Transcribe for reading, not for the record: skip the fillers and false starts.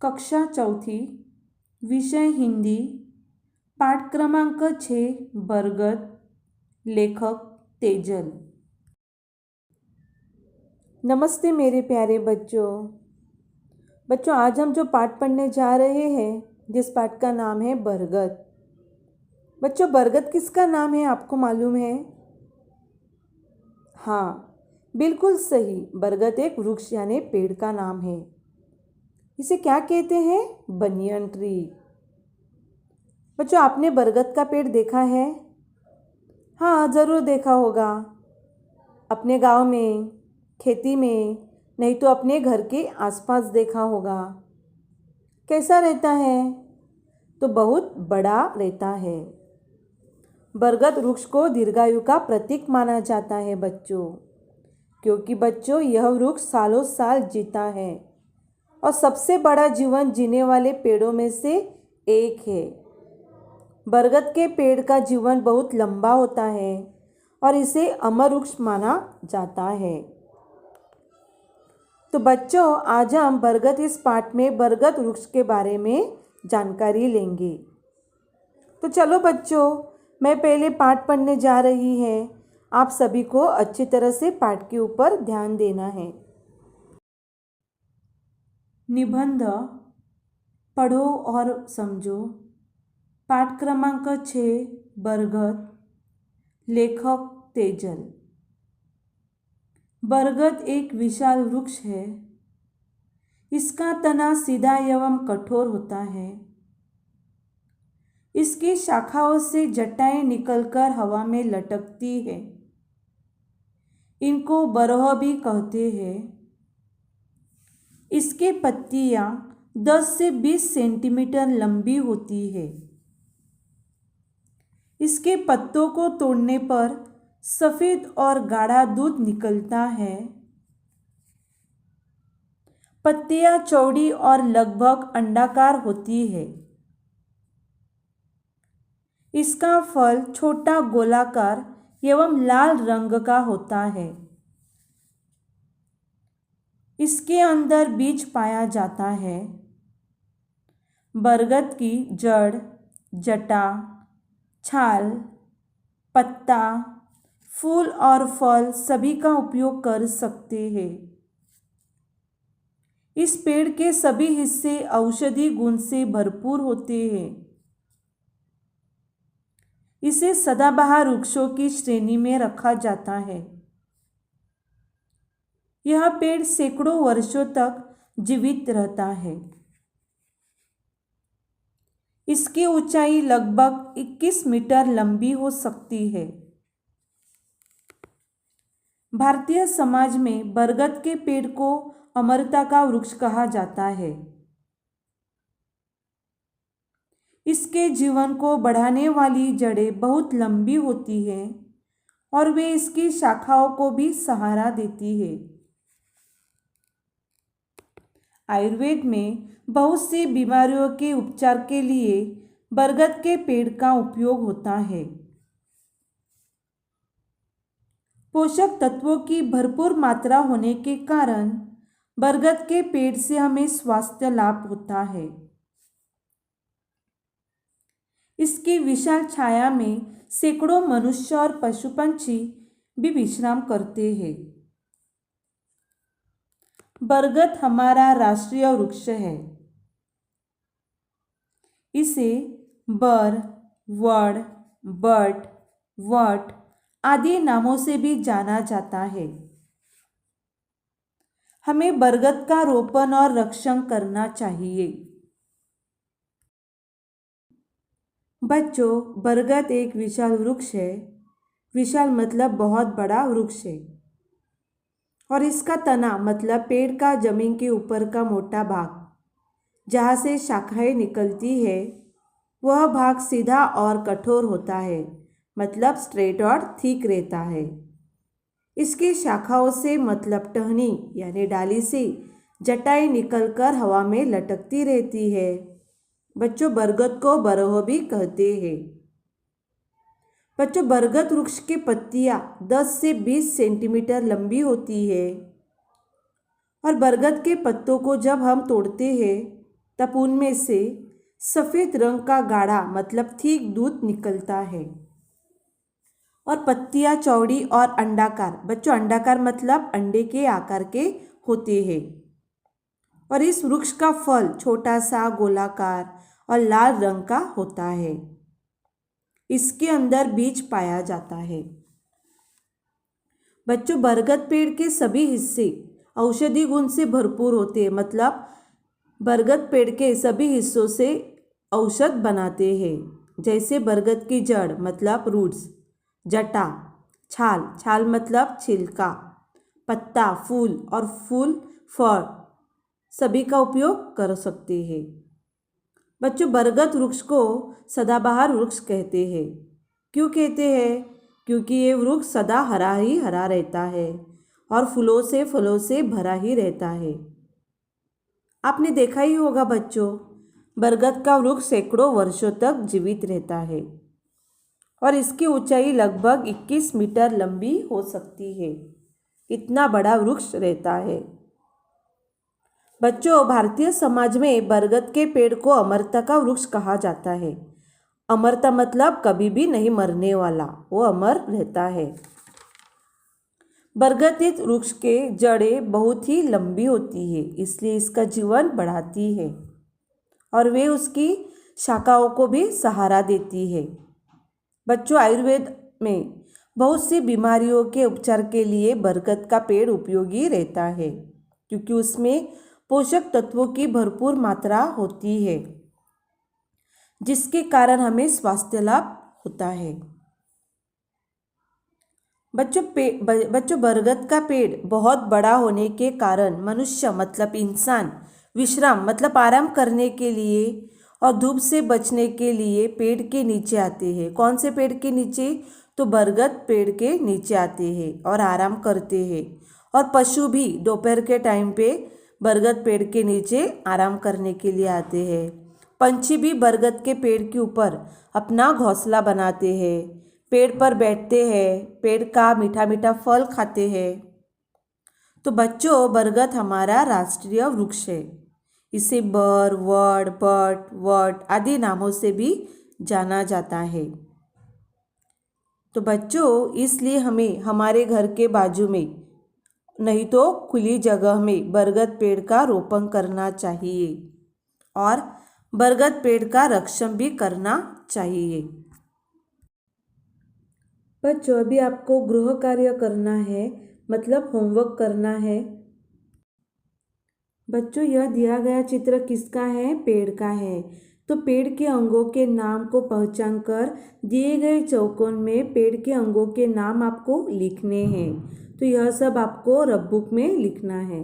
कक्षा चौथी, विषय हिंदी, पाठ क्रमांक 6, बरगद। लेखक तेजल। नमस्ते मेरे प्यारे बच्चों, आज हम जो पाठ पढ़ने जा रहे हैं, जिस पाठ का नाम है बरगद। बच्चों, बरगद किसका नाम है, आपको मालूम है? हाँ, बिल्कुल सही। बरगद एक वृक्ष यानी पेड़ का नाम है। इसे क्या कहते हैं? Banyan tree. बच्चों, आपने बरगद का पेड़ देखा है? हाँ, ज़रूर देखा होगा। अपने गांव में, खेती में, नहीं तो अपने घर के आसपास देखा होगा। कैसा रहता है? तो बहुत बड़ा रहता है। बरगद वृक्ष को दीर्घायु का प्रतीक माना जाता है बच्चों, क्योंकि बच्चों यह वृक्ष सालों साल जीता है और सबसे बड़ा जीवन जीने वाले पेड़ों में से एक है। बरगद के पेड़ का जीवन बहुत लंबा होता है और इसे अमर वृक्ष माना जाता है। तो बच्चों, आज हम बरगद इस पाठ में बरगद वृक्ष के बारे में जानकारी लेंगे। तो चलो बच्चों, मैं पहले पाठ पढ़ने जा रही है। आप सभी को अच्छी तरह से पाठ के ऊपर ध्यान देना है। निबंध पढ़ो और समझो। पाठ क्रमांक 6, बरगद। लेखक तेजल। बरगद एक विशाल वृक्ष है। इसका तना सीधा एवं कठोर होता है। इसकी शाखाओं से जटाएं निकलकर हवा में लटकती है। इनको बरह भी कहते हैं। इसके पत्तियां 10 से 20 सेंटीमीटर लंबी होती है। इसके पत्तों को तोड़ने पर सफ़ेद और गाढ़ा दूध निकलता है। पत्तियां चौड़ी और लगभग अंडाकार होती है। इसका फल छोटा गोलाकार एवं लाल रंग का होता है। इसके अंदर बीज पाया जाता है। बरगद की जड़, जटा, छाल, पत्ता, फूल और फल सभी का उपयोग कर सकते हैं। इस पेड़ के सभी हिस्से औषधि गुण से भरपूर होते हैं। इसे सदाबहार वृक्षों की श्रेणी में रखा जाता है। यह पेड़ सैकड़ों वर्षों तक जीवित रहता है। इसकी ऊंचाई लगभग 21 मीटर लंबी हो सकती है। भारतीय समाज में बरगद के पेड़ को अमरता का वृक्ष कहा जाता है। इसके जीवन को बढ़ाने वाली जड़ें बहुत लंबी होती हैं और वे इसकी शाखाओं को भी सहारा देती है। आयुर्वेद में बहुत सी बीमारियों के उपचार के लिए बरगद के पेड़ का उपयोग होता है। पोषक तत्वों की भरपूर मात्रा होने के कारण बरगद के पेड़ से हमें स्वास्थ्य लाभ होता है। इसकी विशाल छाया में सैकड़ों मनुष्य और पशु पंछी भी विश्राम करते हैं। बरगद हमारा राष्ट्रीय वृक्ष है। इसे बर, वड, बट, वट आदि नामों से भी जाना जाता है। हमें बरगद का रोपण और रक्षण करना चाहिए। बच्चों, बरगद एक विशाल वृक्ष है। विशाल मतलब बहुत बड़ा वृक्ष है। और इसका तना मतलब पेड़ का जमीन के ऊपर का मोटा भाग, जहाँ से शाखाएं निकलती है, वह भाग सीधा और कठोर होता है, मतलब स्ट्रेट और थिक रहता है। इसकी शाखाओं से मतलब टहनी यानी डाली से जटाएं निकलकर हवा में लटकती रहती है। बच्चों, बरगद को बरह भी कहते हैं। बच्चों, बरगद वृक्ष की पत्तियां 10 से 20 सेंटीमीटर लंबी होती है और बरगद के पत्तों को जब हम तोड़ते हैं तब उनमें से सफ़ेद रंग का गाढ़ा मतलब ठीक दूध निकलता है। और पत्तियाँ चौड़ी और अंडाकार। बच्चों, अंडाकार मतलब अंडे के आकार के होते हैं। और इस वृक्ष का फल छोटा सा गोलाकार और लाल रंग का होता है। इसके अंदर बीज पाया जाता है। बच्चों, बरगद पेड़ के सभी हिस्से औषधि गुण से भरपूर होते हैं। मतलब बरगद पेड़ के सभी हिस्सों से औषध बनाते हैं। जैसे बरगद की जड़ मतलब रूट्स, जटा, छाल, छाल मतलब छिलका, पत्ता, फूल और फूल फल सभी का उपयोग कर सकते हैं। बच्चों, बरगद वृक्ष को सदाबहार वृक्ष कहते हैं। क्यों कहते हैं? क्योंकि ये वृक्ष सदा हरा ही हरा रहता है और फलों से भरा ही रहता है। आपने देखा ही होगा बच्चों, बरगद का वृक्ष सैकड़ों वर्षों तक जीवित रहता है और इसकी ऊंचाई लगभग 21 मीटर लंबी हो सकती है। इतना बड़ा वृक्ष रहता है। बच्चों, भारतीय समाज में बरगद के पेड़ को अमरता का वृक्ष कहा जाता है। अमरता मतलब कभी भी नहीं मरने वाला, वो अमर रहता है। बरगद इस वृक्ष के जड़ें बहुत ही लंबी होती है, इसलिए इसका जीवन बढ़ाती है और वे उसकी शाखाओं को भी सहारा देती है। बच्चों, आयुर्वेद में बहुत सी बीमारियों के उपचार के लिए बरगद का पेड़ उपयोगी रहता है, क्योंकि उसमें पोषक तत्वों की भरपूर मात्रा होती है, जिसके कारण हमें स्वास्थ्य लाभ होता है। बच्चों, बरगद का पेड़ बहुत बड़ा होने के कारण मनुष्य मतलब इंसान विश्राम मतलब आराम करने के लिए और धूप से बचने के लिए पेड़ के नीचे आते हैं। कौन से पेड़ के नीचे? तो बरगद पेड़ के नीचे आते हैं और आराम करते हैं। और पशु भी दोपहर के टाइम पे बरगद पेड़ के नीचे आराम करने के लिए आते हैं। पंछी भी बरगद के पेड़ के ऊपर अपना घोंसला बनाते हैं, पेड़ पर बैठते हैं, पेड़ का मीठा मीठा फल खाते हैं। तो बच्चों, बरगद हमारा राष्ट्रीय वृक्ष है। इसे बर, वड, बट, वट आदि नामों से भी जाना जाता है। तो बच्चों, इसलिए हमें हमारे घर के बाजू में नहीं तो खुली जगह में बरगद पेड़ का रोपण करना चाहिए और बरगद पेड़ का रक्षण भी करना चाहिए। बच्चों, अभी आपको गृह कार्य करना है, मतलब होमवर्क करना है। बच्चों, यह दिया गया चित्र किसका है? पेड़ का है। तो पेड़ के अंगों के नाम को पहचान कर दिए गए चौकोन में पेड़ के अंगों के नाम आपको लिखने हैं। तो यह सब आपको रफ बुक में लिखना है।